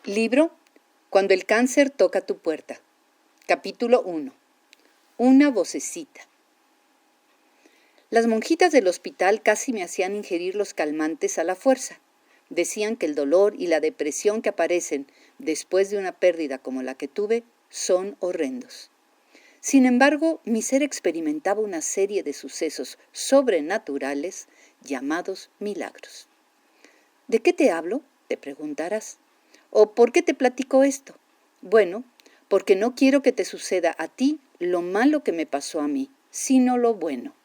Libro Cuando el cáncer toca tu puerta. Capítulo 1. Una vocecita. Las monjitas del hospital casi me hacían ingerir los calmantes a la fuerza. Decían que el dolor y la depresión que aparecen después de una pérdida como la que tuve son horrendos. Sin embargo, mi ser experimentaba una serie de sucesos sobrenaturales llamados milagros. ¿De qué te hablo?, te preguntarás. ¿O por qué te platico esto? Bueno, porque no quiero que te suceda a ti lo malo que me pasó a mí, sino lo bueno.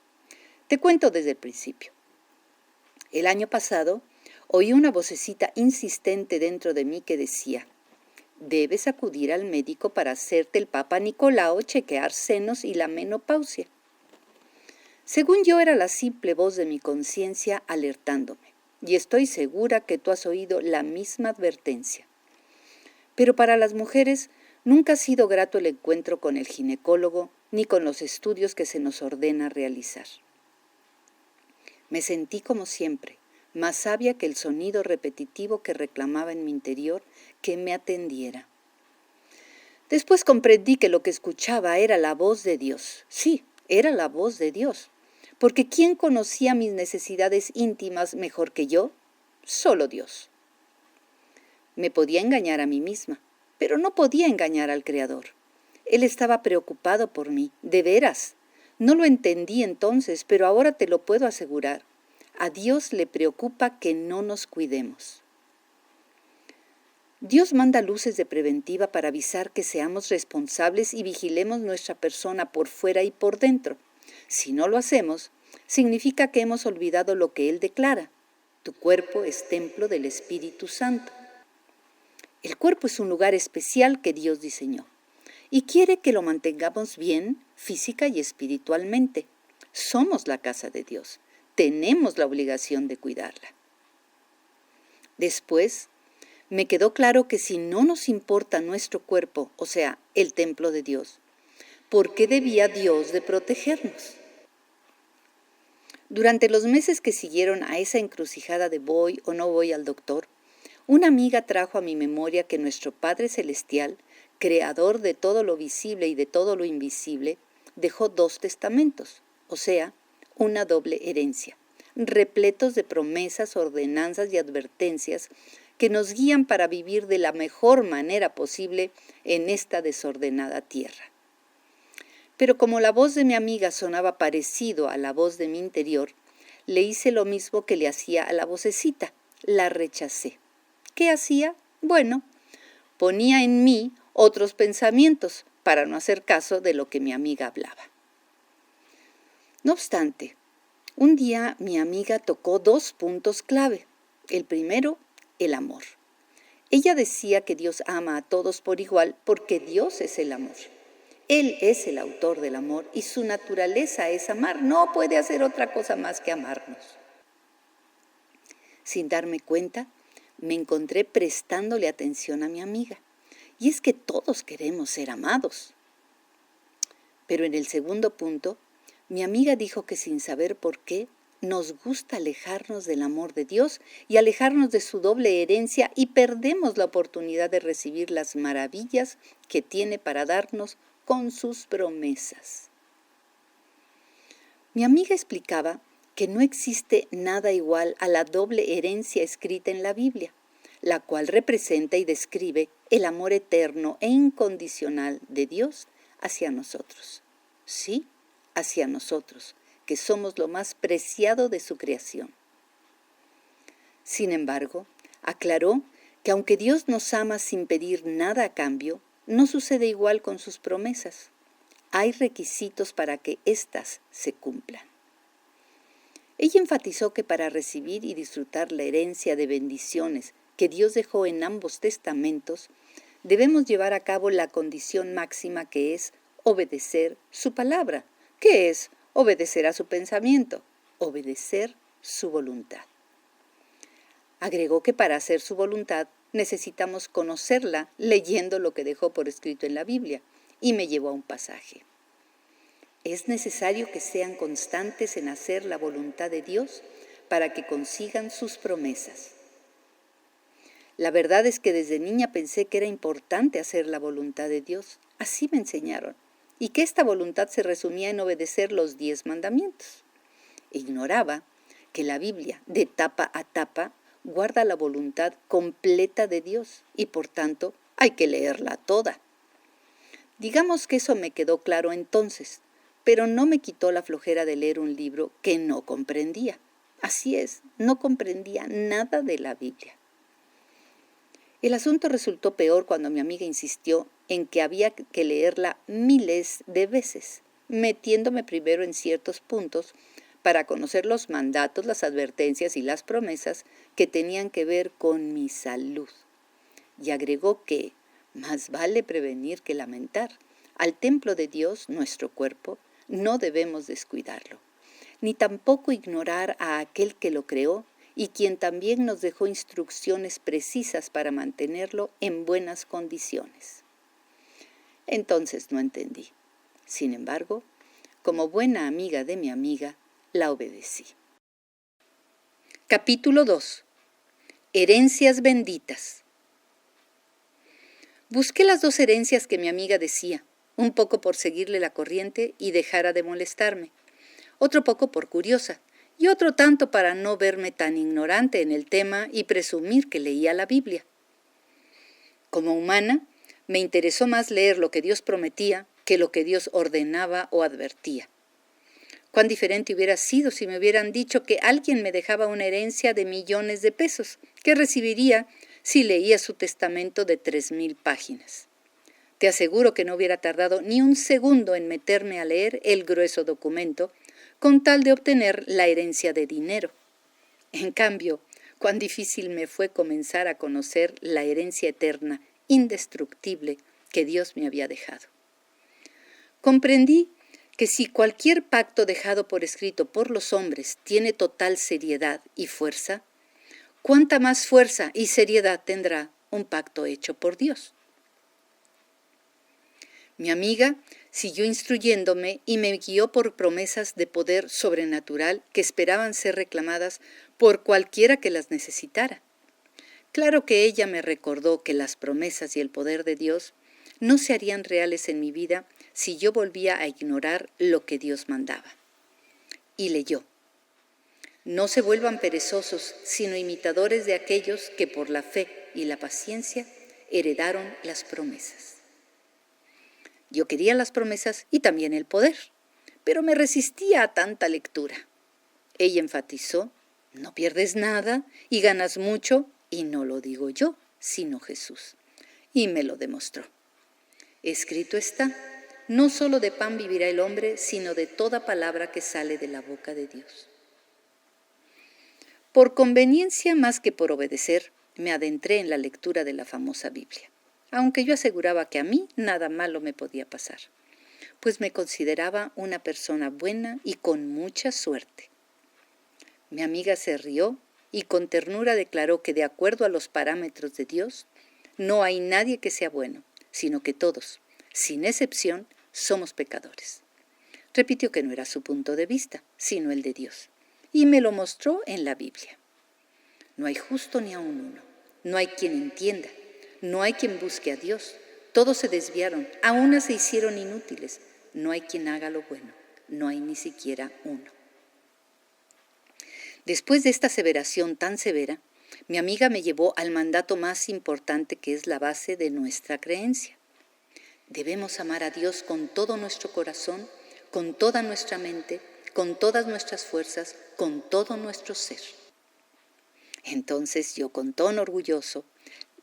Te cuento desde el principio. El año pasado oí una vocecita insistente dentro de mí que decía: debes acudir al médico para hacerte el Papa Nicolau, chequear senos y la menopausia. Según yo, era la simple voz de mi conciencia alertándome, y estoy segura que tú has oído la misma advertencia. Pero para las mujeres nunca ha sido grato el encuentro con el ginecólogo ni con los estudios que se nos ordena realizar. Me sentí como siempre, más sabia que el sonido repetitivo que reclamaba en mi interior que me atendiera. Después comprendí que lo que escuchaba era la voz de Dios. Sí, era la voz de Dios. Porque ¿quién conocía mis necesidades íntimas mejor que yo? Solo Dios. Me podía engañar a mí misma, pero no podía engañar al Creador. Él estaba preocupado por mí, de veras. No lo entendí entonces, pero ahora te lo puedo asegurar. A Dios le preocupa que no nos cuidemos. Dios manda luces de preventiva para avisar que seamos responsables y vigilemos nuestra persona por fuera y por dentro. Si no lo hacemos, significa que hemos olvidado lo que Él declara. Tu cuerpo es templo del Espíritu Santo. El cuerpo es un lugar especial que Dios diseñó y quiere que lo mantengamos bien física y espiritualmente. Somos la casa de Dios. Tenemos la obligación de cuidarla. Después, me quedó claro que si no nos importa nuestro cuerpo, o sea, el templo de Dios, ¿por qué debía Dios de protegernos? Durante los meses que siguieron a esa encrucijada de voy o no voy al doctor, una amiga trajo a mi memoria que nuestro Padre Celestial, creador de todo lo visible y de todo lo invisible, dejó 2 testamentos, o sea, una doble herencia, repletos de promesas, ordenanzas y advertencias que nos guían para vivir de la mejor manera posible en esta desordenada tierra. Pero como la voz de mi amiga sonaba parecido a la voz de mi interior, le hice lo mismo que le hacía a la vocecita, la rechacé. ¿Qué hacía? Bueno, ponía en mí otros pensamientos para no hacer caso de lo que mi amiga hablaba. No obstante, un día mi amiga tocó 2 puntos clave. El primero, el amor. Ella decía que Dios ama a todos por igual porque Dios es el amor. Él es el autor del amor y su naturaleza es amar. No puede hacer otra cosa más que amarnos. Sin darme cuenta, me encontré prestándole atención a mi amiga. Y es que todos queremos ser amados. Pero en el segundo punto, mi amiga dijo que sin saber por qué, nos gusta alejarnos del amor de Dios y alejarnos de su doble herencia y perdemos la oportunidad de recibir las maravillas que tiene para darnos con sus promesas. Mi amiga explicaba que no existe nada igual a la doble herencia escrita en la Biblia, la cual representa y describe el amor eterno e incondicional de Dios hacia nosotros. Sí, hacia nosotros, que somos lo más preciado de su creación. Sin embargo, aclaró que aunque Dios nos ama sin pedir nada a cambio, no sucede igual con sus promesas. Hay requisitos para que éstas se cumplan. Ella enfatizó que para recibir y disfrutar la herencia de bendiciones que Dios dejó en ambos testamentos, debemos llevar a cabo la condición máxima que es obedecer su palabra, que es obedecer a su pensamiento, obedecer su voluntad. Agregó que para hacer su voluntad necesitamos conocerla leyendo lo que dejó por escrito en la Biblia, y me llevó a un pasaje. Es necesario que sean constantes en hacer la voluntad de Dios para que consigan sus promesas. La verdad es que desde niña pensé que era importante hacer la voluntad de Dios. Así me enseñaron. Y que esta voluntad se resumía en obedecer los 10 mandamientos. Ignoraba que la Biblia, de tapa a tapa, guarda la voluntad completa de Dios y por tanto hay que leerla toda. Digamos que eso me quedó claro entonces, pero no me quitó la flojera de leer un libro que no comprendía. Así es, no comprendía nada de la Biblia. El asunto resultó peor cuando mi amiga insistió en que había que leerla miles de veces, metiéndome primero en ciertos puntos para conocer los mandatos, las advertencias y las promesas que tenían que ver con mi salud. Y agregó que más vale prevenir que lamentar. Al templo de Dios, nuestro cuerpo, no debemos descuidarlo, ni tampoco ignorar a aquel que lo creó y quien también nos dejó instrucciones precisas para mantenerlo en buenas condiciones. Entonces no entendí. Sin embargo, como buena amiga de mi amiga, la obedecí. Capítulo 2. Herencias benditas. Busqué las 2 herencias que mi amiga decía, un poco por seguirle la corriente y dejara de molestarme, otro poco por curiosa, y otro tanto para no verme tan ignorante en el tema y presumir que leía la Biblia. Como humana, me interesó más leer lo que Dios prometía que lo que Dios ordenaba o advertía. Cuán diferente hubiera sido si me hubieran dicho que alguien me dejaba una herencia de millones de pesos, que recibiría si leía su testamento de 3,000 páginas. Te aseguro que no hubiera tardado ni un segundo en meterme a leer el grueso documento, con tal de obtener la herencia de dinero. En cambio, cuán difícil me fue comenzar a conocer la herencia eterna, indestructible, que Dios me había dejado. Comprendí que si cualquier pacto dejado por escrito por los hombres tiene total seriedad y fuerza, ¿cuánta más fuerza y seriedad tendrá un pacto hecho por Dios? Mi amiga siguió instruyéndome y me guió por promesas de poder sobrenatural que esperaban ser reclamadas por cualquiera que las necesitara. Claro que ella me recordó que las promesas y el poder de Dios no se harían reales en mi vida si yo volvía a ignorar lo que Dios mandaba. Y leyó: no se vuelvan perezosos, sino imitadores de aquellos que por la fe y la paciencia heredaron las promesas. Yo quería las promesas y también el poder, pero me resistía a tanta lectura. Ella enfatizó: no pierdes nada y ganas mucho, y no lo digo yo, sino Jesús. Y me lo demostró. Escrito está: no solo de pan vivirá el hombre, sino de toda palabra que sale de la boca de Dios. Por conveniencia más que por obedecer, me adentré en la lectura de la famosa Biblia, aunque yo aseguraba que a mí nada malo me podía pasar, pues me consideraba una persona buena y con mucha suerte. Mi amiga se rió y con ternura declaró que de acuerdo a los parámetros de Dios, no hay nadie que sea bueno, sino que todos, sin excepción, somos pecadores. Repitió que no era su punto de vista, sino el de Dios, y me lo mostró en la Biblia. No hay justo ni aun uno, no hay quien entienda, no hay quien busque a Dios. Todos se desviaron, a una se hicieron inútiles. No hay quien haga lo bueno, no hay ni siquiera uno. Después de esta aseveración tan severa, mi amiga me llevó al mandato más importante, que es la base de nuestra creencia. Debemos amar a Dios con todo nuestro corazón, con toda nuestra mente, con todas nuestras fuerzas, con todo nuestro ser. Entonces yo, con tono orgulloso,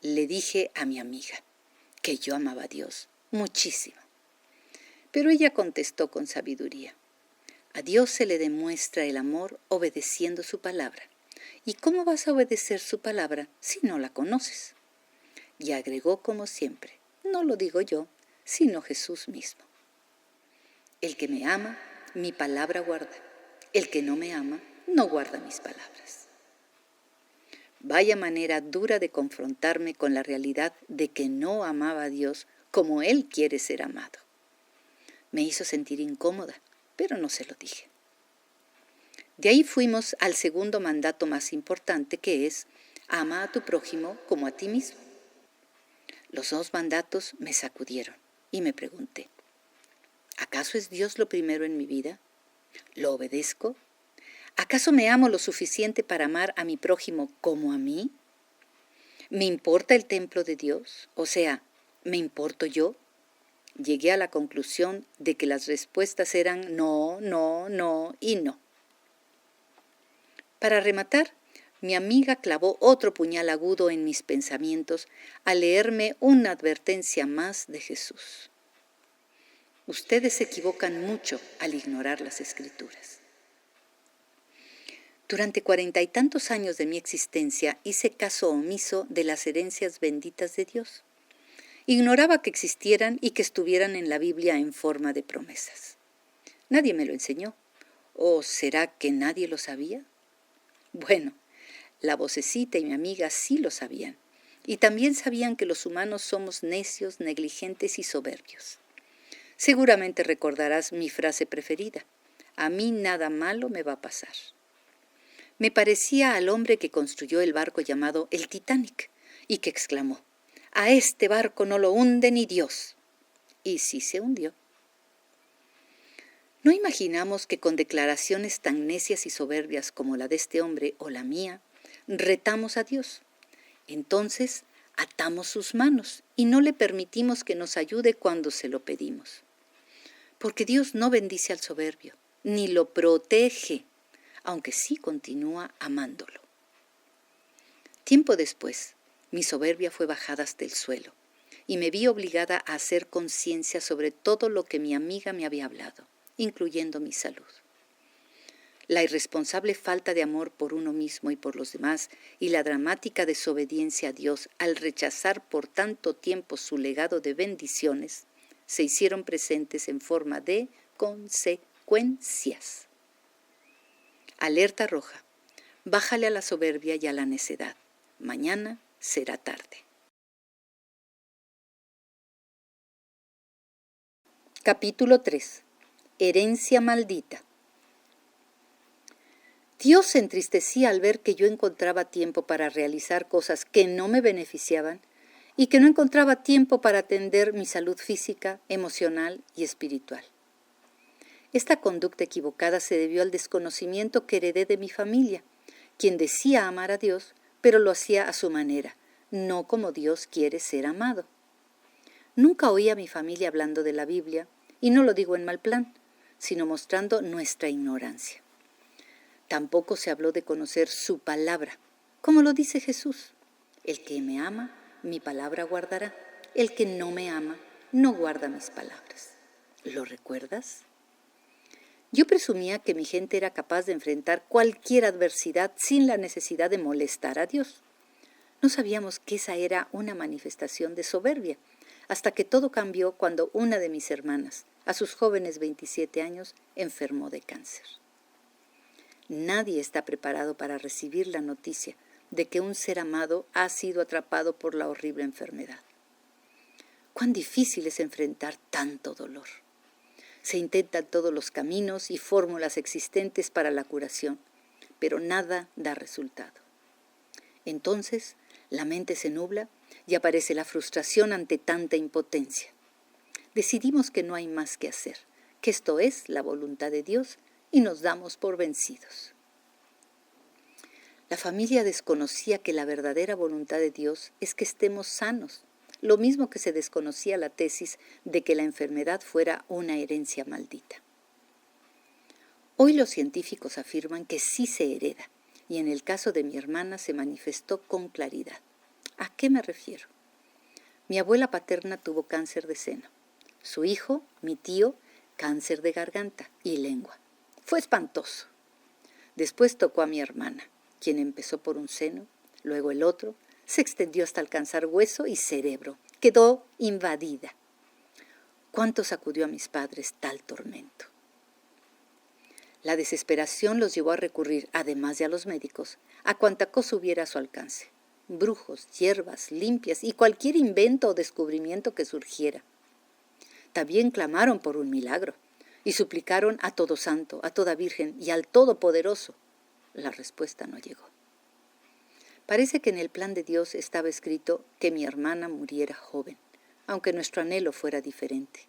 le dije a mi amiga que yo amaba a Dios muchísimo. Pero ella contestó con sabiduría: a Dios se le demuestra el amor obedeciendo su palabra. ¿Y cómo vas a obedecer su palabra si no la conoces? Y agregó como siempre: no lo digo yo, sino Jesús mismo. El que me ama, mi palabra guarda. El que no me ama, no guarda mis palabras. Vaya manera dura de confrontarme con la realidad de que no amaba a Dios como Él quiere ser amado. Me hizo sentir incómoda, pero no se lo dije. De ahí fuimos al segundo mandato más importante, que es: Ama a tu prójimo como a ti mismo. Los 2 mandatos me sacudieron y me pregunté, ¿acaso es Dios lo primero en mi vida? ¿Lo obedezco? ¿Acaso me amo lo suficiente para amar a mi prójimo como a mí? ¿Me importa el templo de Dios? O sea, ¿me importo yo? Llegué a la conclusión de que las respuestas eran no, no, no y no. Para rematar, mi amiga clavó otro puñal agudo en mis pensamientos al leerme una advertencia más de Jesús. Ustedes se equivocan mucho al ignorar las Escrituras. Durante 40 y tantos años de mi existencia hice caso omiso de las herencias benditas de Dios. Ignoraba que existieran y que estuvieran en la Biblia en forma de promesas. Nadie me lo enseñó. ¿O será que nadie lo sabía? Bueno, la vocecita y mi amiga sí lo sabían. Y también sabían que los humanos somos necios, negligentes y soberbios. Seguramente recordarás mi frase preferida. A mí nada malo me va a pasar. Me parecía al hombre que construyó el barco llamado el Titanic y que exclamó, «A este barco no lo hunde ni Dios». Y sí se hundió. ¿No imaginamos que con declaraciones tan necias y soberbias como la de este hombre o la mía, retamos a Dios? Entonces atamos sus manos y no le permitimos que nos ayude cuando se lo pedimos. Porque Dios no bendice al soberbio, ni lo protege, aunque sí continúa amándolo. Tiempo después, mi soberbia fue bajada hasta el suelo y me vi obligada a hacer conciencia sobre todo lo que mi amiga me había hablado, incluyendo mi salud. La irresponsable falta de amor por uno mismo y por los demás y la dramática desobediencia a Dios al rechazar por tanto tiempo su legado de bendiciones se hicieron presentes en forma de consecuencias. Alerta roja. Bájale a la soberbia y a la necedad. Mañana será tarde. Capítulo 3. Herencia maldita. Dios se entristecía al ver que yo encontraba tiempo para realizar cosas que no me beneficiaban y que no encontraba tiempo para atender mi salud física, emocional y espiritual. Esta conducta equivocada se debió al desconocimiento que heredé de mi familia, quien decía amar a Dios, pero lo hacía a su manera, no como Dios quiere ser amado. Nunca oí a mi familia hablando de la Biblia, y no lo digo en mal plan, sino mostrando nuestra ignorancia. Tampoco se habló de conocer su palabra, como lo dice Jesús. El que me ama, mi palabra guardará. El que no me ama, no guarda mis palabras. ¿Lo recuerdas? Yo presumía que mi gente era capaz de enfrentar cualquier adversidad sin la necesidad de molestar a Dios. No sabíamos que esa era una manifestación de soberbia, hasta que todo cambió cuando una de mis hermanas, a sus jóvenes 27 años, enfermó de cáncer. Nadie está preparado para recibir la noticia de que un ser amado ha sido atrapado por la horrible enfermedad. Cuán difícil es enfrentar tanto dolor. Se intentan todos los caminos y fórmulas existentes para la curación, pero nada da resultado. Entonces, la mente se nubla y aparece la frustración ante tanta impotencia. Decidimos que no hay más que hacer, que esto es la voluntad de Dios y nos damos por vencidos. La familia desconocía que la verdadera voluntad de Dios es que estemos sanos, lo mismo que se desconocía la tesis de que la enfermedad fuera una herencia maldita. Hoy los científicos afirman que sí se hereda, y en el caso de mi hermana se manifestó con claridad. ¿A qué me refiero? Mi abuela paterna tuvo cáncer de seno. Su hijo, mi tío, cáncer de garganta y lengua. Fue espantoso. Después tocó a mi hermana, quien empezó por un seno, luego el otro, se extendió hasta alcanzar hueso y cerebro. Quedó invadida. ¿Cuánto sacudió a mis padres tal tormento? La desesperación los llevó a recurrir, además de a los médicos, a cuanta cosa hubiera a su alcance. Brujos, hierbas, limpias y cualquier invento o descubrimiento que surgiera. También clamaron por un milagro y suplicaron a todo santo, a toda virgen y al Todopoderoso. La respuesta no llegó. Parece que en el plan de Dios estaba escrito que mi hermana muriera joven, aunque nuestro anhelo fuera diferente.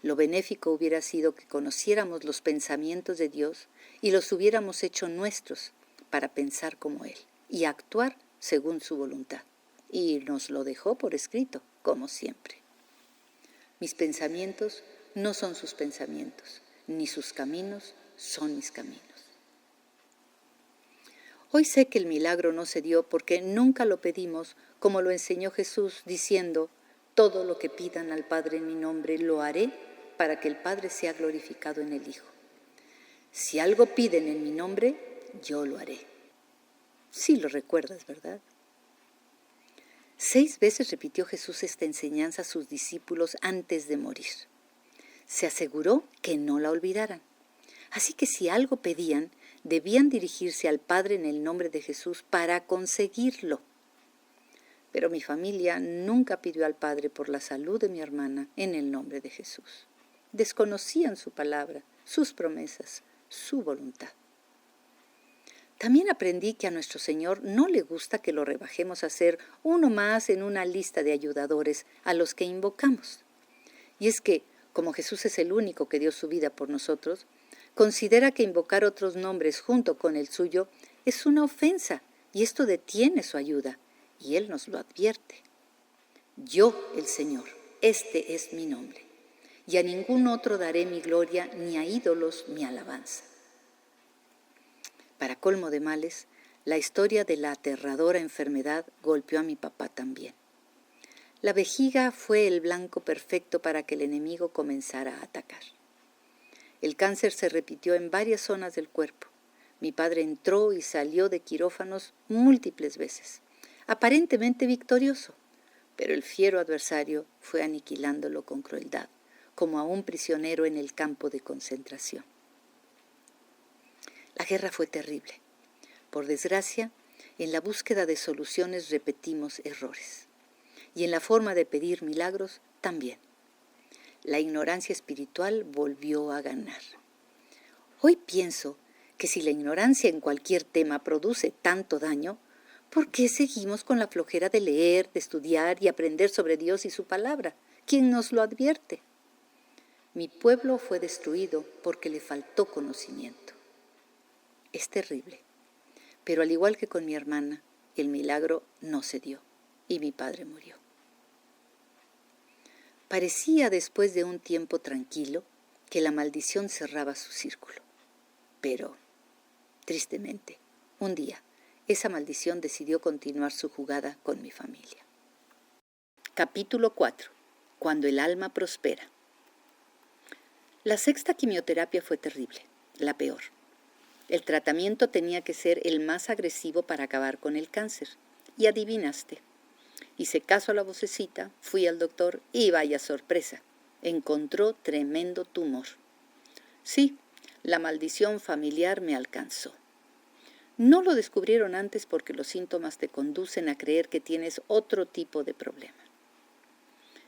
Lo benéfico hubiera sido que conociéramos los pensamientos de Dios y los hubiéramos hecho nuestros para pensar como Él y actuar según su voluntad. Y nos lo dejó por escrito, como siempre. Mis pensamientos no son sus pensamientos, ni sus caminos son mis caminos. Hoy sé que el milagro no se dio porque nunca lo pedimos como lo enseñó Jesús, diciendo: todo lo que pidan al Padre en mi nombre lo haré para que el Padre sea glorificado en el Hijo. Si algo piden en mi nombre, yo lo haré. Sí lo recuerdas, ¿verdad? 6 veces repitió Jesús esta enseñanza a sus discípulos antes de morir. Se aseguró que no la olvidaran. Así que si algo pedían, debían dirigirse al Padre en el nombre de Jesús para conseguirlo. Pero mi familia nunca pidió al Padre por la salud de mi hermana en el nombre de Jesús. Desconocían su palabra, sus promesas, su voluntad. También aprendí que a nuestro Señor no le gusta que lo rebajemos a ser uno más en una lista de ayudadores a los que invocamos. Y es que, como Jesús es el único que dio su vida por nosotros, considera que invocar otros nombres junto con el suyo es una ofensa y esto detiene su ayuda, y Él nos lo advierte. Yo, el Señor, este es mi nombre, y a ningún otro daré mi gloria, ni a ídolos mi alabanza. Para colmo de males, la historia de la aterradora enfermedad golpeó a mi papá también. La vejiga fue el blanco perfecto para que el enemigo comenzara a atacar. El cáncer se repitió en varias zonas del cuerpo. Mi padre entró y salió de quirófanos múltiples veces, aparentemente victorioso, pero el fiero adversario fue aniquilándolo con crueldad, como a un prisionero en el campo de concentración. La guerra fue terrible. Por desgracia, en la búsqueda de soluciones repetimos errores. Y en la forma de pedir milagros también. La ignorancia espiritual volvió a ganar. Hoy pienso que si la ignorancia en cualquier tema produce tanto daño, ¿por qué seguimos con la flojera de leer, de estudiar y aprender sobre Dios y su palabra? ¿Quién nos lo advierte? Mi pueblo fue destruido porque le faltó conocimiento. Es terrible, pero al igual que con mi hermana, el milagro no se dio y mi padre murió. Parecía después de un tiempo tranquilo que la maldición cerraba su círculo, pero, tristemente, un día esa maldición decidió continuar su jugada con mi familia. Capítulo 4. Cuando el alma prospera. La 6ª quimioterapia fue terrible, la peor. El tratamiento tenía que ser el más agresivo para acabar con el cáncer. Y adivinaste. Hice caso a la vocecita, fui al doctor y vaya sorpresa, encontró tremendo tumor. Sí, la maldición familiar me alcanzó. No lo descubrieron antes porque los síntomas te conducen a creer que tienes otro tipo de problema.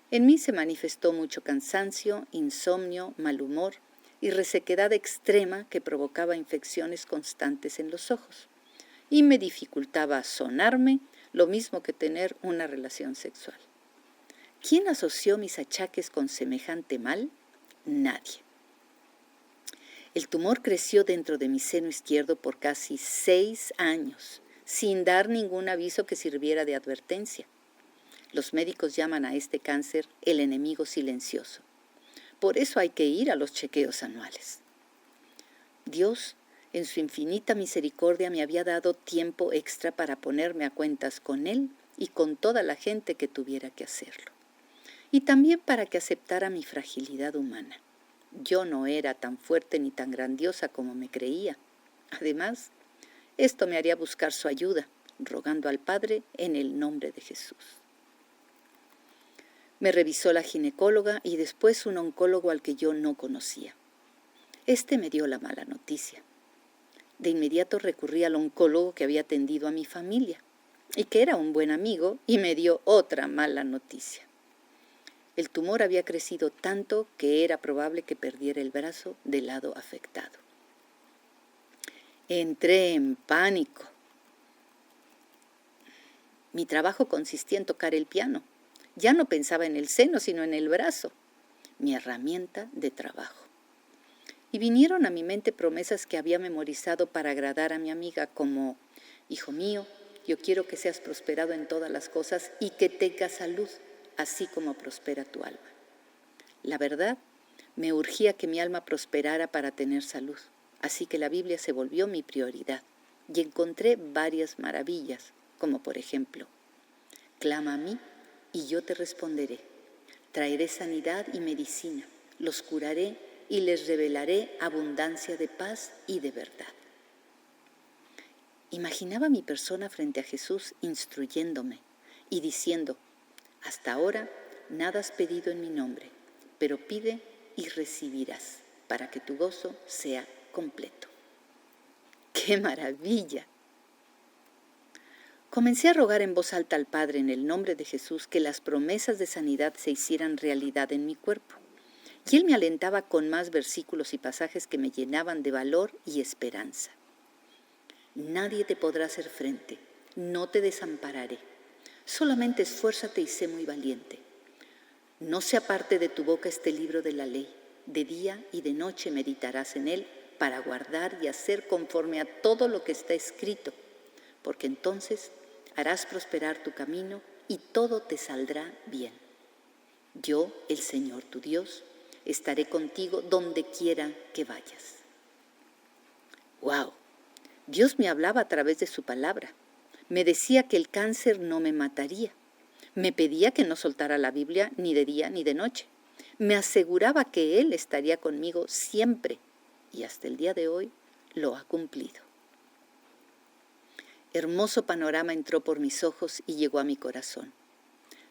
En mí se manifestó mucho cansancio, insomnio, mal humor y resequedad extrema que provocaba infecciones constantes en los ojos y me dificultaba sonarme, lo mismo que tener una relación sexual. ¿Quién asoció mis achaques con semejante mal? Nadie. El tumor creció dentro de mi seno izquierdo por casi 6 años, sin dar ningún aviso que sirviera de advertencia. Los médicos llaman a este cáncer el enemigo silencioso. Por eso hay que ir a los chequeos anuales. Dios, en su infinita misericordia, me había dado tiempo extra para ponerme a cuentas con Él y con toda la gente que tuviera que hacerlo. Y también para que aceptara mi fragilidad humana. Yo no era tan fuerte ni tan grandiosa como me creía. Además, esto me haría buscar su ayuda, rogando al Padre en el nombre de Jesús. Me revisó la ginecóloga y después un oncólogo al que yo no conocía. Este me dio la mala noticia. De inmediato recurrí al oncólogo que había atendido a mi familia y que era un buen amigo y me dio otra mala noticia. El tumor había crecido tanto que era probable que perdiera el brazo del lado afectado. Entré en pánico. Mi trabajo consistía en tocar el piano. Ya no pensaba en el seno, sino en el brazo, mi herramienta de trabajo. Y vinieron a mi mente promesas que había memorizado para agradar a mi amiga, como: hijo mío, yo quiero que seas prosperado en todas las cosas y que tengas salud, así como prospera tu alma. La verdad, me urgía que mi alma prosperara para tener salud, así que la Biblia se volvió mi prioridad y encontré varias maravillas, como por ejemplo: clama a mí y yo te responderé. Traeré sanidad y medicina, los curaré y les revelaré abundancia de paz y de verdad. Imaginaba mi persona frente a Jesús instruyéndome y diciendo: hasta ahora nada has pedido en mi nombre, pero pide y recibirás para que tu gozo sea completo. ¡Qué maravilla! Comencé a rogar en voz alta al Padre en el nombre de Jesús que las promesas de sanidad se hicieran realidad en mi cuerpo. Y Él me alentaba con más versículos y pasajes que me llenaban de valor y esperanza. Nadie te podrá hacer frente, no te desampararé. Solamente esfuérzate y sé muy valiente. No se aparte de tu boca este libro de la ley. De día y de noche meditarás en él para guardar y hacer conforme a todo lo que está escrito, porque entonces harás prosperar tu camino y todo te saldrá bien. Yo, el Señor tu Dios, estaré contigo donde quiera que vayas. ¡Wow! Dios me hablaba a través de su palabra. Me decía que el cáncer no me mataría. Me pedía que no soltara la Biblia ni de día ni de noche. Me aseguraba que Él estaría conmigo siempre y hasta el día de hoy lo ha cumplido. Hermoso panorama entró por mis ojos y llegó a mi corazón.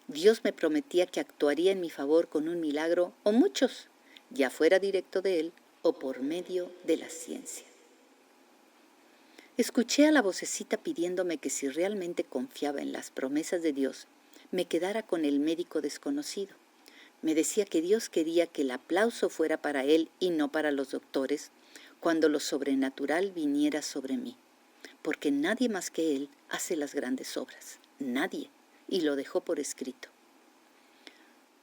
Dios me prometía que actuaría en mi favor con un milagro o muchos, ya fuera directo de Él o por medio de la ciencia. Escuché a la vocecita pidiéndome que si realmente confiaba en las promesas de Dios, me quedara con el médico desconocido. Me decía que Dios quería que el aplauso fuera para Él y no para los doctores, cuando lo sobrenatural viniera sobre mí, porque nadie más que Él hace las grandes obras, nadie, y lo dejó por escrito.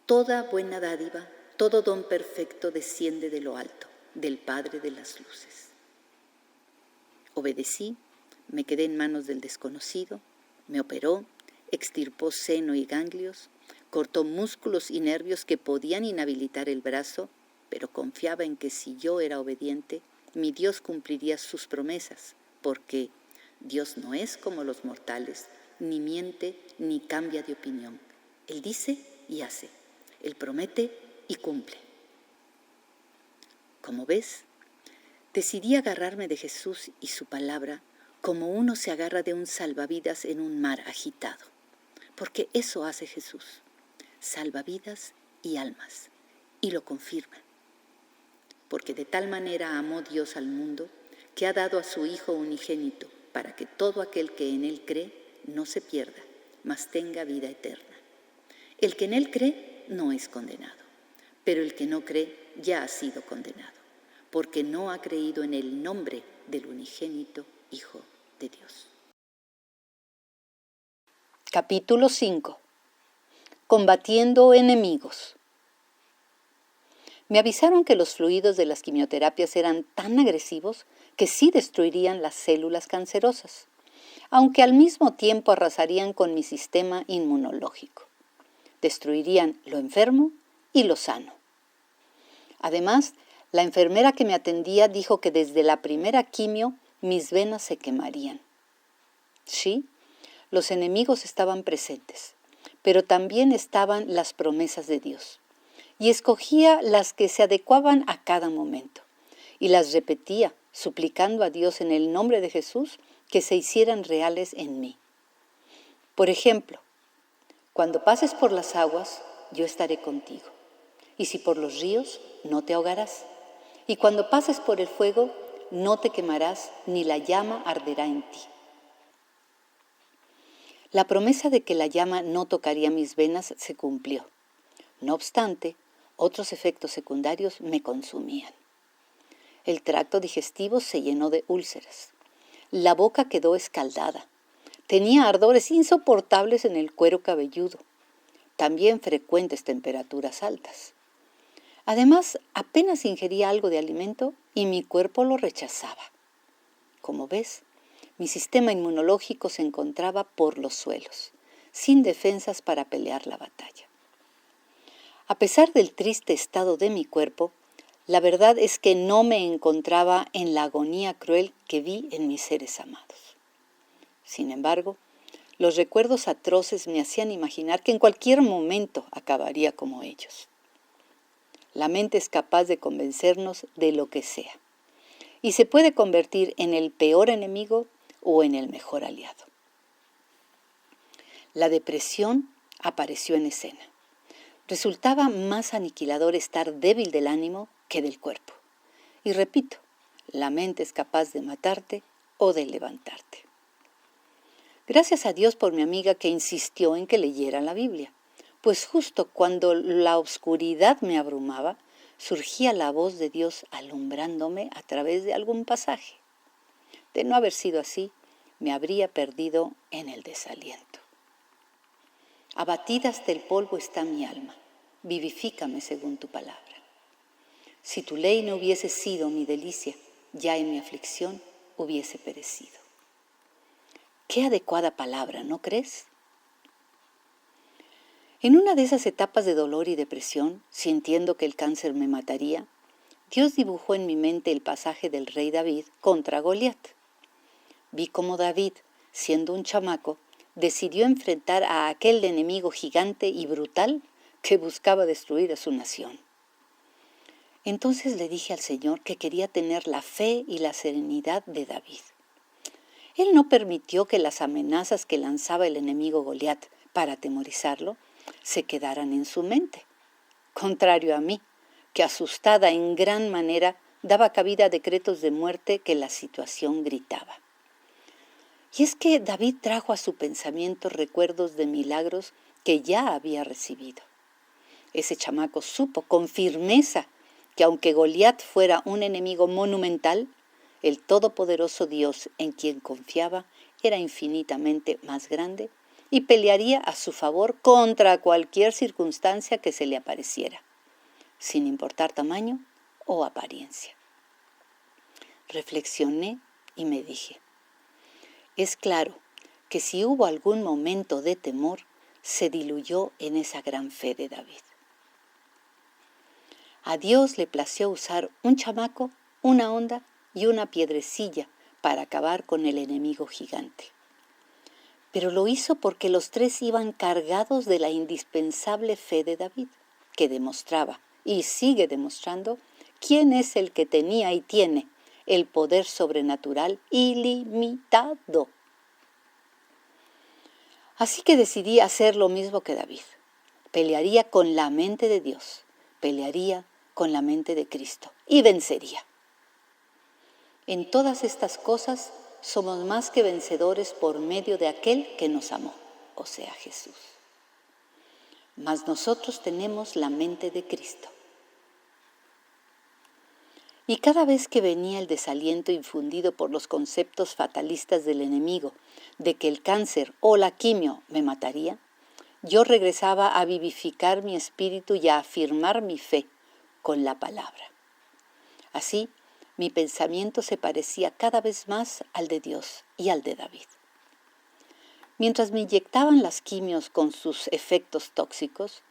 Toda buena dádiva, todo don perfecto desciende de lo alto, del Padre de las luces. Obedecí, me quedé en manos del desconocido, me operó, extirpó seno y ganglios, cortó músculos y nervios que podían inhabilitar el brazo, pero confiaba en que si yo era obediente, mi Dios cumpliría sus promesas, porque Dios no es como los mortales, ni miente ni cambia de opinión. Él dice y hace, Él promete y cumple. Como ves, decidí agarrarme de Jesús y su palabra como uno se agarra de un salvavidas en un mar agitado, porque eso hace Jesús, salva vidas y almas, y lo confirma. Porque de tal manera amó Dios al mundo, que ha dado a su Hijo unigénito, para que todo aquel que en Él cree no se pierda, mas tenga vida eterna. El que en Él cree no es condenado, pero el que no cree ya ha sido condenado, porque no ha creído en el nombre del unigénito Hijo de Dios. Capítulo 5. Combatiendo enemigos. Me avisaron que los fluidos de las quimioterapias eran tan agresivos que sí destruirían las células cancerosas, aunque al mismo tiempo arrasarían con mi sistema inmunológico. Destruirían lo enfermo y lo sano. Además, la enfermera que me atendía dijo que desde la primera quimio mis venas se quemarían. Sí, los enemigos estaban presentes, pero también estaban las promesas de Dios. Y escogía las que se adecuaban a cada momento, y las repetía, suplicando a Dios en el nombre de Jesús que se hicieran reales en mí. Por ejemplo, cuando pases por las aguas, yo estaré contigo, y si por los ríos, no te ahogarás. Y cuando pases por el fuego, no te quemarás, ni la llama arderá en ti. La promesa de que la llama no tocaría mis venas se cumplió. No obstante, otros efectos secundarios me consumían. El tracto digestivo se llenó de úlceras. La boca quedó escaldada. Tenía ardores insoportables en el cuero cabelludo, también frecuentes temperaturas altas. Además, apenas ingería algo de alimento y mi cuerpo lo rechazaba. Como ves, mi sistema inmunológico se encontraba por los suelos, sin defensas para pelear la batalla. A pesar del triste estado de mi cuerpo, la verdad es que no me encontraba en la agonía cruel que vi en mis seres amados. Sin embargo, los recuerdos atroces me hacían imaginar que en cualquier momento acabaría como ellos. La mente es capaz de convencernos de lo que sea y se puede convertir en el peor enemigo o en el mejor aliado. La depresión apareció en escena. Resultaba más aniquilador estar débil del ánimo que del cuerpo. Y repito, la mente es capaz de matarte o de levantarte. Gracias a Dios por mi amiga que insistió en que leyera la Biblia, pues justo cuando la oscuridad me abrumaba, surgía la voz de Dios alumbrándome a través de algún pasaje. De no haber sido así, me habría perdido en el desaliento. Abatida hasta el polvo está mi alma, vivifícame según tu palabra. Si tu ley no hubiese sido mi delicia, ya en mi aflicción hubiese perecido. Qué adecuada palabra, ¿no crees? En una de esas etapas de dolor y depresión, sintiendo que el cáncer me mataría, Dios dibujó en mi mente el pasaje del rey David contra Goliat. Vi cómo David, siendo un chamaco, decidió enfrentar a aquel enemigo gigante y brutal que buscaba destruir a su nación. Entonces le dije al Señor que quería tener la fe y la serenidad de David. Él no permitió que las amenazas que lanzaba el enemigo Goliat para atemorizarlo se quedaran en su mente. Contrario a mí, que asustada en gran manera daba cabida a decretos de muerte que la situación gritaba. Y es que David trajo a su pensamiento recuerdos de milagros que ya había recibido. Ese chamaco supo con firmeza que aunque Goliat fuera un enemigo monumental, el todopoderoso Dios en quien confiaba era infinitamente más grande y pelearía a su favor contra cualquier circunstancia que se le apareciera, sin importar tamaño o apariencia. Reflexioné y me dije, es claro que si hubo algún momento de temor, se diluyó en esa gran fe de David. A Dios le plació usar un chamaco, una onda y una piedrecilla para acabar con el enemigo gigante. Pero lo hizo porque los tres iban cargados de la indispensable fe de David, que demostraba y sigue demostrando quién es el que tenía y tiene el poder sobrenatural ilimitado. Así que decidí hacer lo mismo que David. Pelearía con la mente de Dios, pelearía con la mente de Cristo y vencería. En todas estas cosas somos más que vencedores por medio de aquel que nos amó, o sea, Jesús. Mas nosotros tenemos la mente de Cristo. Y cada vez que venía el desaliento infundido por los conceptos fatalistas del enemigo de que el cáncer o la quimio me mataría, yo regresaba a vivificar mi espíritu y a afirmar mi fe con la palabra. Así, mi pensamiento se parecía cada vez más al de Dios y al de David. Mientras me inyectaban las quimios con sus efectos tóxicos,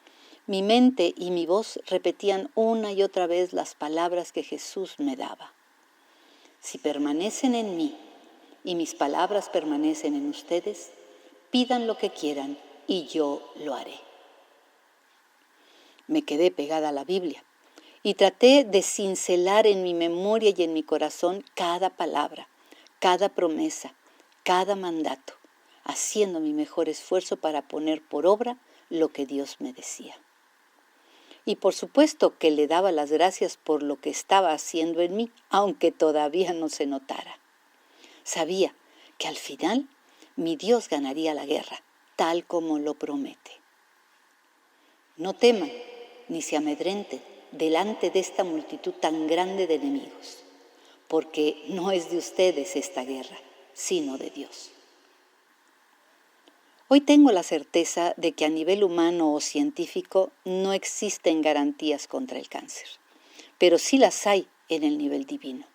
mi mente y mi voz repetían una y otra vez las palabras que Jesús me daba. Si permanecen en mí y mis palabras permanecen en ustedes, pidan lo que quieran y yo lo haré. Me quedé pegada a la Biblia y traté de cincelar en mi memoria y en mi corazón cada palabra, cada promesa, cada mandato, haciendo mi mejor esfuerzo para poner por obra lo que Dios me decía. Y por supuesto que le daba las gracias por lo que estaba haciendo en mí, aunque todavía no se notara. Sabía que al final mi Dios ganaría la guerra, tal como lo promete. No teman ni se amedrenten delante de esta multitud tan grande de enemigos, porque no es de ustedes esta guerra, sino de Dios. Hoy tengo la certeza de que a nivel humano o científico no existen garantías contra el cáncer, pero sí las hay en el nivel divino.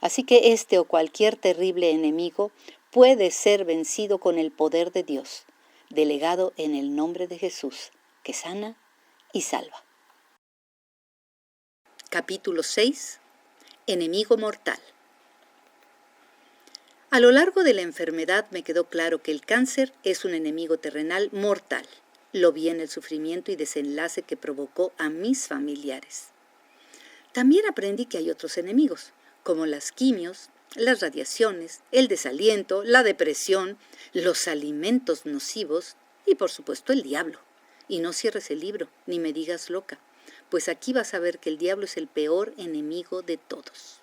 Así que este o cualquier terrible enemigo puede ser vencido con el poder de Dios, delegado en el nombre de Jesús, que sana y salva. Capítulo 6. Enemigo mortal. A lo largo de la enfermedad me quedó claro que el cáncer es un enemigo terrenal mortal. Lo vi en el sufrimiento y desenlace que provocó a mis familiares. También aprendí que hay otros enemigos, como las quimios, las radiaciones, el desaliento, la depresión, los alimentos nocivos y por supuesto el diablo. Y no cierres el libro, ni me digas loca, pues aquí vas a ver que el diablo es el peor enemigo de todos.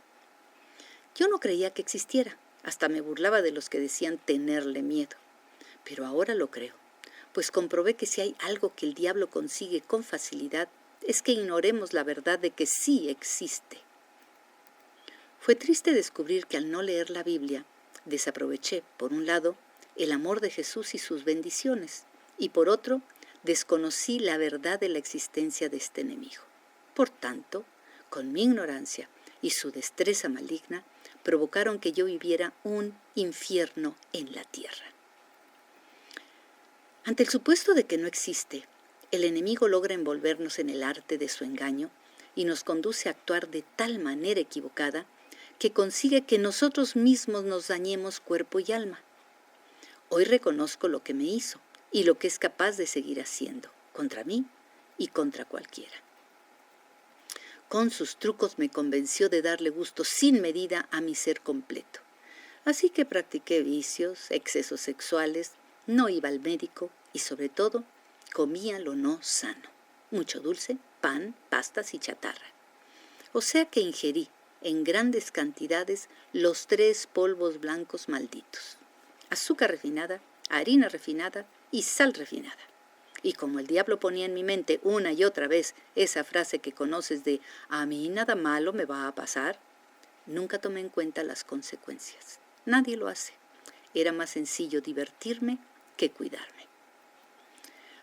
Yo no creía que existiera, hasta me burlaba de los que decían tenerle miedo. Pero ahora lo creo, pues comprobé que si hay algo que el diablo consigue con facilidad, es que ignoremos la verdad de que sí existe. Fue triste descubrir que al no leer la Biblia, desaproveché, por un lado, el amor de Jesús y sus bendiciones, y por otro, desconocí la verdad de la existencia de este enemigo. Por tanto, con mi ignorancia y su destreza maligna, provocaron que yo viviera un infierno en la tierra. Ante el supuesto de que no existe, el enemigo logra envolvernos en el arte de su engaño y nos conduce a actuar de tal manera equivocada que consigue que nosotros mismos nos dañemos cuerpo y alma. Hoy reconozco lo que me hizo y lo que es capaz de seguir haciendo, contra mí y contra cualquiera. Con sus trucos me convenció de darle gusto sin medida a mi ser completo. Así que practiqué vicios, excesos sexuales, no iba al médico y sobre todo comía lo no sano. Mucho dulce, pan, pastas y chatarra. O sea que ingerí en grandes cantidades los 3 polvos blancos malditos: azúcar refinada, harina refinada y sal refinada. Y como el diablo ponía en mi mente una y otra vez esa frase que conoces de «a mí nada malo me va a pasar», nunca tomé en cuenta las consecuencias. Nadie lo hace. Era más sencillo divertirme que cuidarme.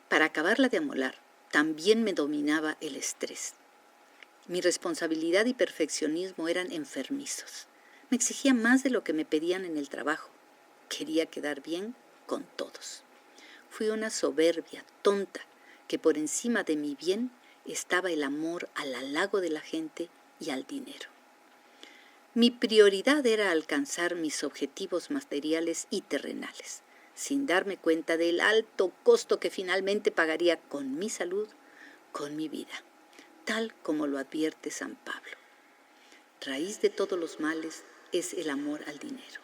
Para acabarla de amolar, también me dominaba el estrés. Mi responsabilidad y perfeccionismo eran enfermizos. Me exigía más de lo que me pedían en el trabajo. Quería quedar bien con todos. Fui una soberbia, tonta, que por encima de mi bien estaba el amor al halago de la gente y al dinero. Mi prioridad era alcanzar mis objetivos materiales y terrenales, sin darme cuenta del alto costo que finalmente pagaría con mi salud, con mi vida, tal como lo advierte San Pablo. Raíz de todos los males es el amor al dinero.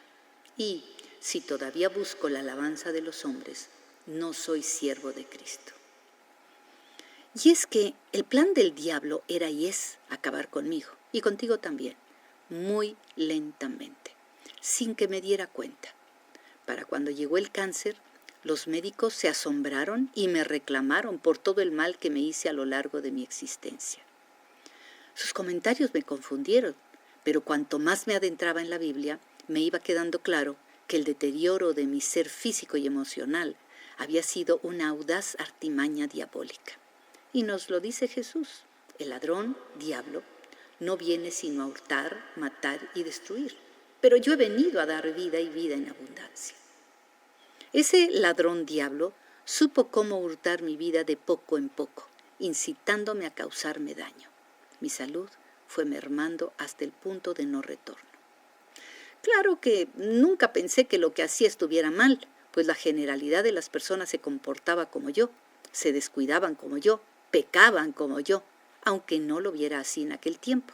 Y, si todavía busco la alabanza de los hombres, no soy siervo de Cristo. Y es que el plan del diablo era y es acabar conmigo, y contigo también, muy lentamente, sin que me diera cuenta. Para cuando llegó el cáncer, los médicos se asombraron y me reclamaron por todo el mal que me hice a lo largo de mi existencia. Sus comentarios me confundieron, pero cuanto más me adentraba en la Biblia, me iba quedando claro que el deterioro de mi ser físico y emocional había sido una audaz artimaña diabólica. Y nos lo dice Jesús: el ladrón, diablo, no viene sino a hurtar, matar y destruir, pero yo he venido a dar vida y vida en abundancia. Ese ladrón diablo supo cómo hurtar mi vida de poco en poco, incitándome a causarme daño. Mi salud fue mermando hasta el punto de no retorno. Claro que nunca pensé que lo que hacía estuviera mal, pues la generalidad de las personas se comportaba como yo, se descuidaban como yo, pecaban como yo, aunque no lo viera así en aquel tiempo.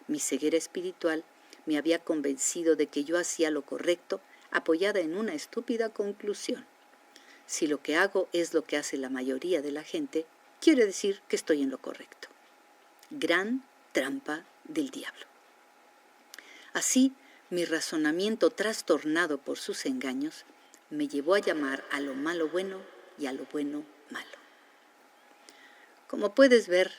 Mi ceguera espiritual me había convencido de que yo hacía lo correcto, apoyada en una estúpida conclusión. Si lo que hago es lo que hace la mayoría de la gente, quiere decir que estoy en lo correcto. Gran trampa del diablo. Así, mi razonamiento trastornado por sus engaños me llevó a llamar a lo malo bueno y a lo bueno malo. Como puedes ver,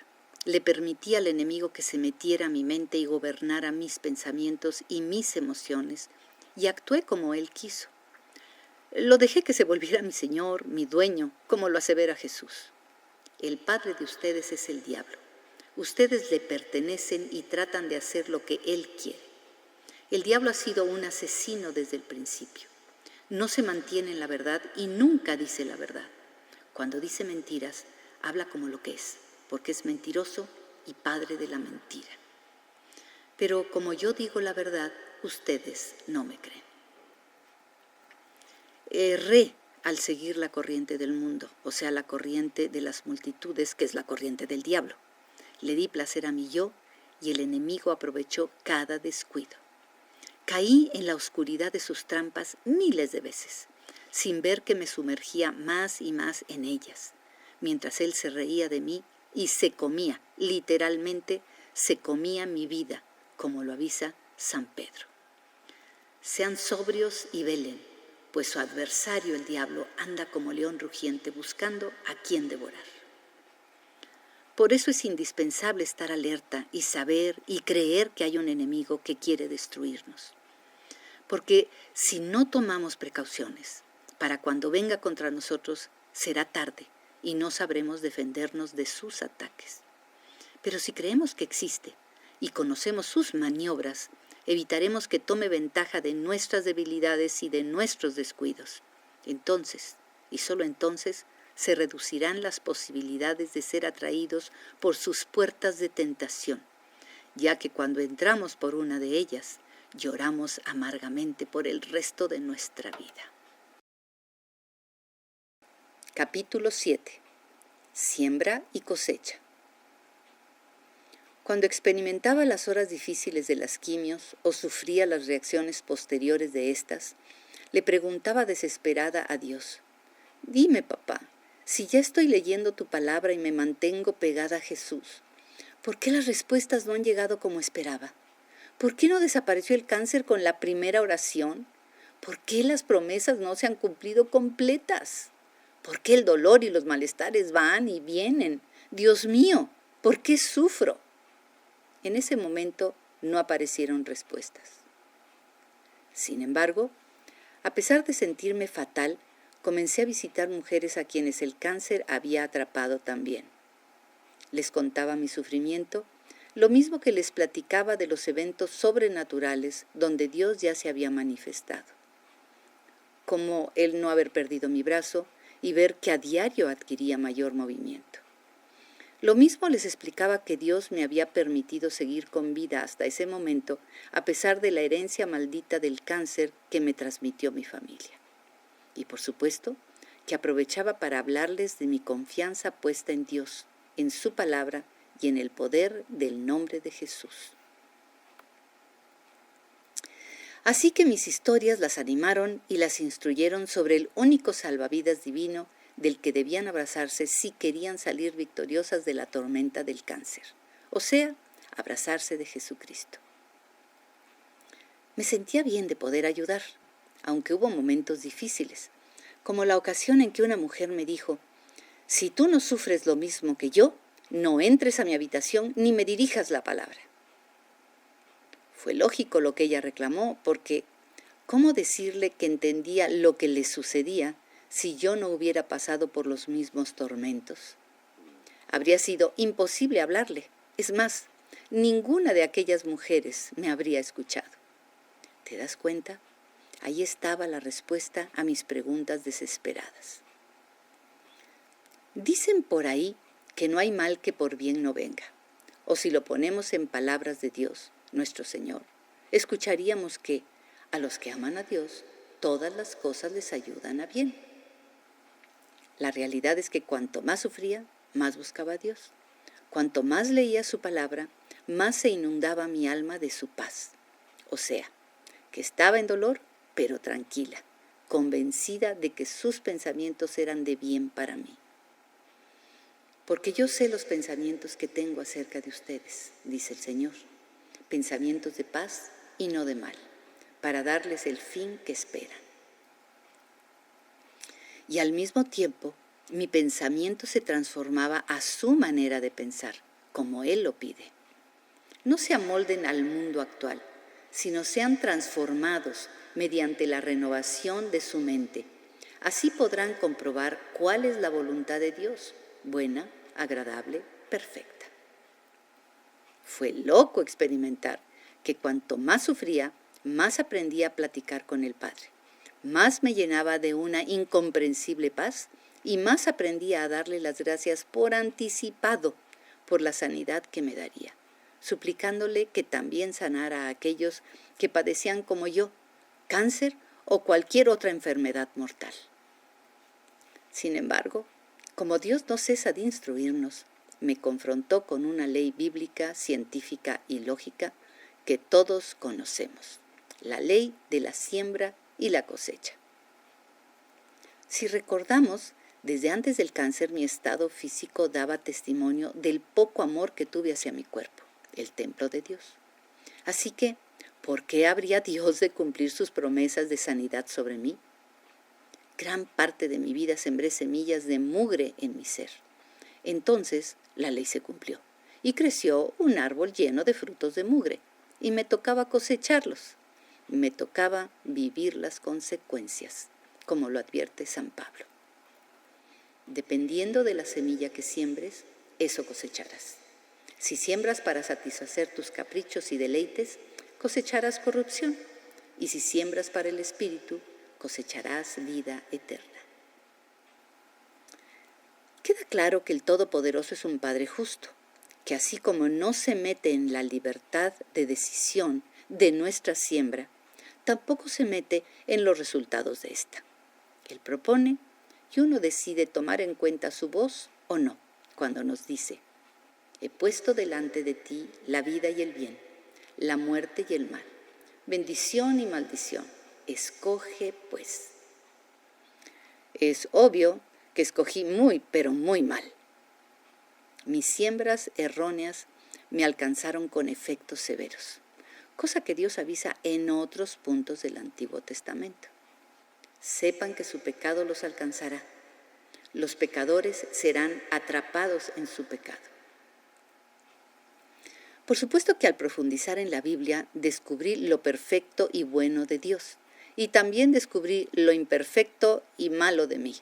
le permití al enemigo que se metiera a mi mente y gobernara mis pensamientos y mis emociones, y actué como él quiso. Lo dejé que se volviera mi Señor, mi dueño, como lo asevera Jesús. El padre de ustedes es el diablo. Ustedes le pertenecen y tratan de hacer lo que él quiere. El diablo ha sido un asesino desde el principio. No se mantiene en la verdad y nunca dice la verdad. Cuando dice mentiras, habla como lo que es, porque es mentiroso y padre de la mentira. Pero como yo digo la verdad, ustedes no me creen. Erré al seguir la corriente del mundo, o sea, la corriente de las multitudes, que es la corriente del diablo. Le di placer a mi yo y el enemigo aprovechó cada descuido. Caí en la oscuridad de sus trampas miles de veces, sin ver que me sumergía más y más en ellas, mientras él se reía de mí y se comía, literalmente se comía mi vida, como lo avisa San Pedro. Sean sobrios y velen, pues su adversario, el diablo, anda como león rugiente buscando a quien devorar. Por eso es indispensable estar alerta y saber y creer que hay un enemigo que quiere destruirnos. Porque si no tomamos precauciones, para cuando venga contra nosotros será tarde y no sabremos defendernos de sus ataques. Pero si creemos que existe y conocemos sus maniobras, evitaremos que tome ventaja de nuestras debilidades y de nuestros descuidos. Entonces, y solo entonces, se reducirán las posibilidades de ser atraídos por sus puertas de tentación, ya que cuando entramos por una de ellas, lloramos amargamente por el resto de nuestra vida. Capítulo 7. Siembra y cosecha. Cuando experimentaba las horas difíciles de las quimios o sufría las reacciones posteriores de estas, le preguntaba desesperada a Dios: «Dime, papá, si ya estoy leyendo tu palabra y me mantengo pegada a Jesús, ¿por qué las respuestas no han llegado como esperaba? ¿Por qué no desapareció el cáncer con la primera oración? ¿Por qué las promesas no se han cumplido completas? ¿Por qué el dolor y los malestares van y vienen? Dios mío, ¿por qué sufro?». En ese momento no aparecieron respuestas. Sin embargo, a pesar de sentirme fatal, comencé a visitar mujeres a quienes el cáncer había atrapado también. Les contaba mi sufrimiento, lo mismo que les platicaba de los eventos sobrenaturales donde Dios ya se había manifestado, como el no haber perdido mi brazo y ver que a diario adquiría mayor movimiento. Lo mismo les explicaba que Dios me había permitido seguir con vida hasta ese momento, a pesar de la herencia maldita del cáncer que me transmitió mi familia. Y por supuesto, que aprovechaba para hablarles de mi confianza puesta en Dios, en su palabra y en el poder del nombre de Jesús. Así que mis historias las animaron y las instruyeron sobre el único salvavidas divino del que debían abrazarse si querían salir victoriosas de la tormenta del cáncer, o sea, abrazarse de Jesucristo. Me sentía bien de poder ayudar, aunque hubo momentos difíciles, como la ocasión en que una mujer me dijo: «Si tú no sufres lo mismo que yo, no entres a mi habitación ni me dirijas la palabra». Fue lógico lo que ella reclamó, porque ¿cómo decirle que entendía lo que le sucedía si yo no hubiera pasado por los mismos tormentos? Habría sido imposible hablarle. Es más, ninguna de aquellas mujeres me habría escuchado. ¿Te das cuenta? Ahí estaba la respuesta a mis preguntas desesperadas. Dicen por ahí que no hay mal que por bien no venga. O si lo ponemos en palabras de Dios, nuestro Señor, escucharíamos que a los que aman a Dios, todas las cosas les ayudan a bien. La realidad es que cuanto más sufría, más buscaba a Dios. Cuanto más leía su palabra, más se inundaba mi alma de su paz. O sea, que estaba en dolor, pero tranquila, convencida de que sus pensamientos eran de bien para mí. Porque yo sé los pensamientos que tengo acerca de ustedes, dice el Señor, pensamientos de paz y no de mal, para darles el fin que esperan. Y al mismo tiempo, mi pensamiento se transformaba a su manera de pensar, como Él lo pide. No se amolden al mundo actual, sino sean transformados mediante la renovación de su mente, Así podrán comprobar cuál es la voluntad de Dios, buena, agradable, perfecta. Fue loco experimentar que cuanto más sufría, más aprendía a platicar con el Padre, más me llenaba de una incomprensible paz y más aprendía a darle las gracias por anticipado por la sanidad que me daría, suplicándole que también sanara a aquellos que padecían como yo, cáncer o cualquier otra enfermedad mortal. Sin embargo, como Dios no cesa de instruirnos, me confrontó con una ley bíblica, científica y lógica que todos conocemos, la ley de la siembra y la cosecha. Si recordamos, desde antes del cáncer mi estado físico daba testimonio del poco amor que tuve hacia mi cuerpo, el templo de Dios. Así que, ¿por qué habría Dios de cumplir sus promesas de sanidad sobre mí? Gran parte de mi vida sembré semillas de mugre en mi ser. Entonces la ley se cumplió y creció un árbol lleno de frutos de mugre y me tocaba cosecharlos. Me tocaba vivir las consecuencias, como lo advierte San Pablo. Dependiendo de la semilla que siembres, eso cosecharás. Si siembras para satisfacer tus caprichos y deleites, cosecharás corrupción. Y si siembras para el Espíritu, cosecharás vida eterna. Queda claro que el Todopoderoso es un Padre justo, que así como no se mete en la libertad de decisión de nuestra siembra, tampoco se mete en los resultados de esta. Él propone y uno decide tomar en cuenta su voz o no, cuando nos dice: he puesto delante de ti la vida y el bien, la muerte y el mal, bendición y maldición. Escoge, pues. Es obvio que escogí muy, pero muy mal. Mis siembras erróneas me alcanzaron con efectos severos, cosa que Dios avisa en otros puntos del Antiguo Testamento. Sepan que su pecado los alcanzará. Los pecadores serán atrapados en su pecado. Por supuesto que al profundizar en la Biblia descubrí lo perfecto y bueno de Dios, y también descubrí lo imperfecto y malo de mí.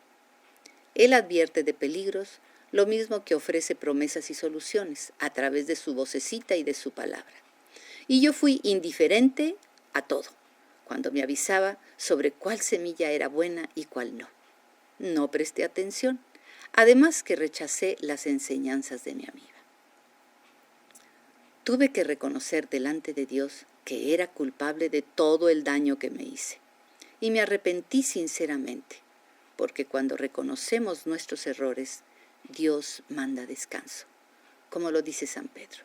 Él advierte de peligros, lo mismo que ofrece promesas y soluciones a través de su vocecita y de su palabra. Y yo fui indiferente a todo, cuando me avisaba sobre cuál semilla era buena y cuál no. No presté atención, además que rechacé las enseñanzas de mi amiga. Tuve que reconocer delante de Dios que era culpable de todo el daño que me hice, y me arrepentí sinceramente, porque cuando reconocemos nuestros errores, Dios manda descanso, como lo dice San Pedro.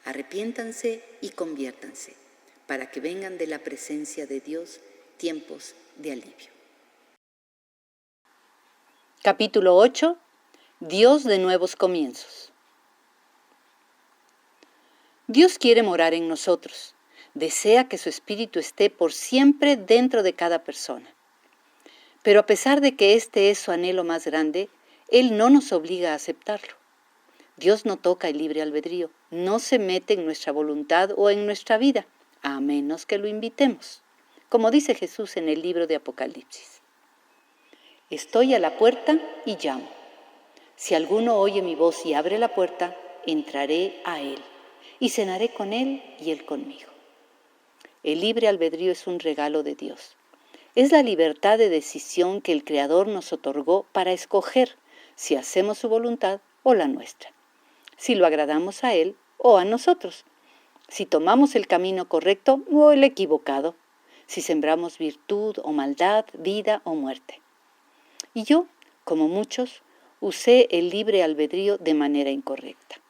Arrepiéntanse y conviértanse, para que vengan de la presencia de Dios tiempos de alivio. Capítulo 8. Dios de nuevos comienzos. Dios quiere morar en nosotros. Desea que su espíritu esté por siempre dentro de cada persona. Pero a pesar de que este es su anhelo más grande, Él no nos obliga a aceptarlo. Dios no toca el libre albedrío, no se mete en nuestra voluntad o en nuestra vida, a menos que lo invitemos, como dice Jesús en el libro de Apocalipsis. Estoy a la puerta y llamo. Si alguno oye mi voz y abre la puerta, entraré a él y cenaré con él y él conmigo. El libre albedrío es un regalo de Dios. Es la libertad de decisión que el Creador nos otorgó para escoger si hacemos su voluntad o la nuestra, si lo agradamos a Él o a nosotros, si tomamos el camino correcto o el equivocado, si sembramos virtud o maldad, vida o muerte. Y yo, como muchos, usé el libre albedrío de manera incorrecta.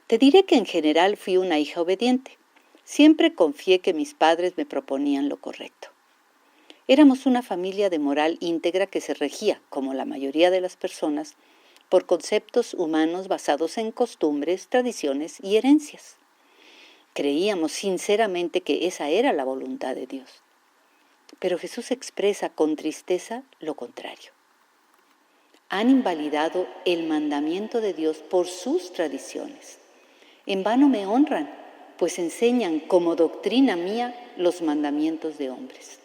Te diré que en general fui una hija obediente. Siempre confié que mis padres me proponían lo correcto. Éramos una familia de moral íntegra que se regía, como la mayoría de las personas, por conceptos humanos basados en costumbres, tradiciones y herencias. Creíamos sinceramente que esa era la voluntad de Dios. Pero Jesús expresa con tristeza lo contrario. Han invalidado el mandamiento de Dios por sus tradiciones. En vano me honran, pues enseñan como doctrina mía los mandamientos de hombres.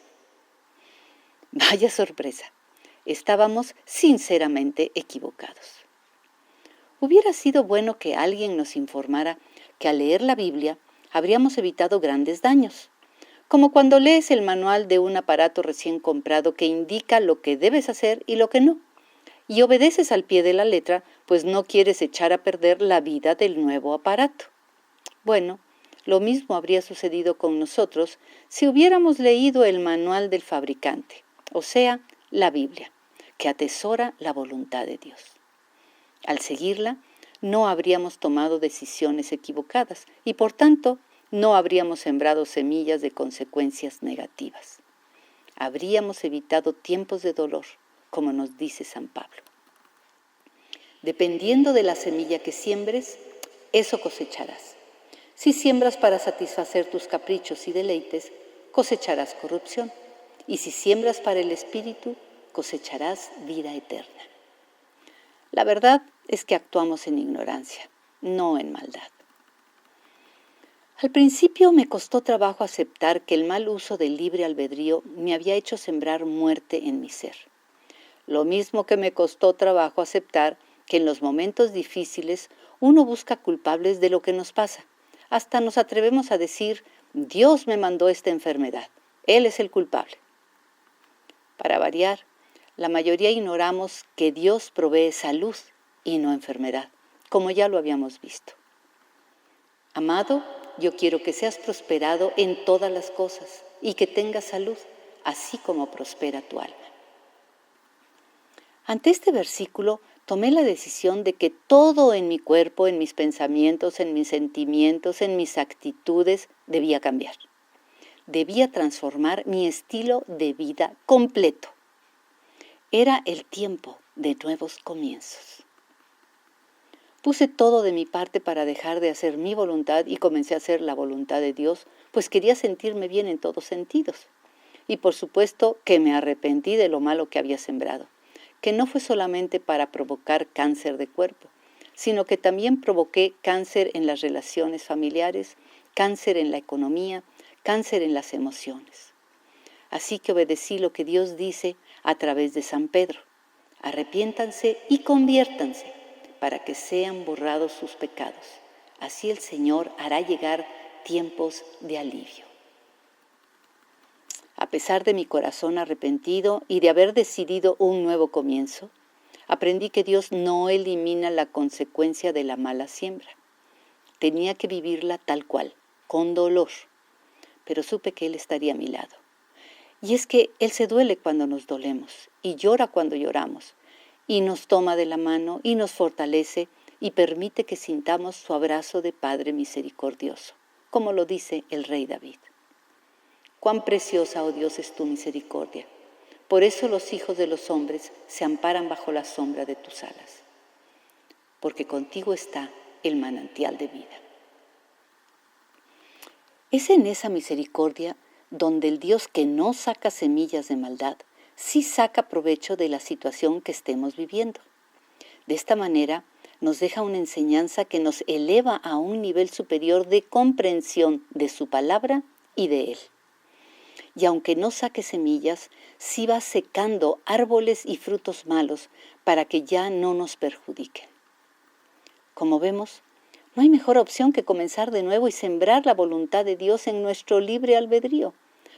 Vaya sorpresa. Estábamos sinceramente equivocados. Hubiera sido bueno que alguien nos informara que al leer la Biblia habríamos evitado grandes daños, como cuando lees el manual de un aparato recién comprado que indica lo que debes hacer y lo que no, y obedeces al pie de la letra, pues no quieres echar a perder la vida del nuevo aparato. Bueno, lo mismo habría sucedido con nosotros si hubiéramos leído el manual del fabricante, o sea, la Biblia, que atesora la voluntad de Dios. Al seguirla, no habríamos tomado decisiones equivocadas y, por tanto, no habríamos sembrado semillas de consecuencias negativas. Habríamos evitado tiempos de dolor, como nos dice San Pablo. Dependiendo de la semilla que siembres, eso cosecharás. Si siembras para satisfacer tus caprichos y deleites, cosecharás corrupción. Y si siembras para el Espíritu, cosecharás vida eterna. La verdad es que actuamos en ignorancia, no en maldad. Al principio me costó trabajo aceptar que el mal uso del libre albedrío me había hecho sembrar muerte en mi ser. Lo mismo que me costó trabajo aceptar que en los momentos difíciles uno busca culpables de lo que nos pasa. Hasta nos atrevemos a decir, Dios me mandó esta enfermedad, Él es el culpable. Para variar, la mayoría ignoramos que Dios provee salud y no enfermedad, como ya lo habíamos visto. Amado, yo quiero que seas prosperado en todas las cosas y que tengas salud, así como prospera tu alma. Ante este versículo, tomé la decisión de que todo en mi cuerpo, en mis pensamientos, en mis sentimientos, en mis actitudes, debía cambiar. Debía transformar mi estilo de vida completo. Era el tiempo de nuevos comienzos. Puse todo de mi parte para dejar de hacer mi voluntad y comencé a hacer la voluntad de Dios, pues quería sentirme bien en todos sentidos. Y por supuesto que me arrepentí de lo malo que había sembrado, que no fue solamente para provocar cáncer de cuerpo, sino que también provoqué cáncer en las relaciones familiares, cáncer en la economía, cáncer en las emociones. Así que obedecí lo que Dios dice a través de San Pedro. Arrepiéntanse y conviértanse para que sean borrados sus pecados. Así el Señor hará llegar tiempos de alivio. A pesar de mi corazón arrepentido y de haber decidido un nuevo comienzo, aprendí que Dios no elimina la consecuencia de la mala siembra. Tenía que vivirla tal cual, con dolor, pero supe que Él estaría a mi lado. Y es que Él se duele cuando nos dolemos y llora cuando lloramos, y nos toma de la mano y nos fortalece y permite que sintamos su abrazo de Padre misericordioso, como lo dice el rey David. Cuán preciosa, oh Dios, es tu misericordia. Por eso los hijos de los hombres se amparan bajo la sombra de tus alas, porque contigo está el manantial de vida. Es en esa misericordia donde el Dios que no saca semillas de maldad, sí saca provecho de la situación que estemos viviendo. De esta manera nos deja una enseñanza que nos eleva a un nivel superior de comprensión de su palabra y de Él. Y aunque no saque semillas, sí va secando árboles y frutos malos para que ya no nos perjudiquen. Como vemos, no hay mejor opción que comenzar de nuevo y sembrar la voluntad de Dios en nuestro libre albedrío,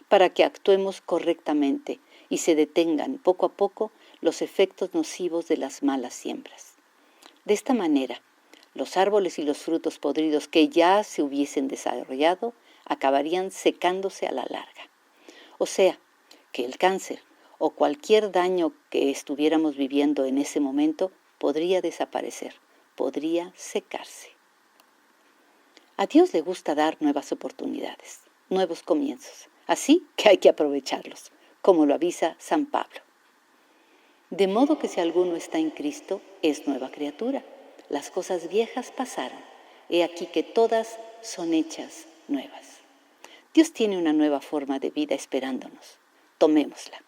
para que actuemos correctamente y se detengan poco a poco los efectos nocivos de las malas siembras. De esta manera, los árboles y los frutos podridos que ya se hubiesen desarrollado acabarían secándose a la larga. O sea, que el cáncer o cualquier daño que estuviéramos viviendo en ese momento podría desaparecer, podría secarse. A Dios le gusta dar nuevas oportunidades, nuevos comienzos, así que hay que aprovecharlos, como lo avisa San Pablo. De modo que si alguno está en Cristo, es nueva criatura. Las cosas viejas pasaron, he aquí que todas son hechas nuevas. Dios tiene una nueva forma de vida esperándonos. Tomémosla.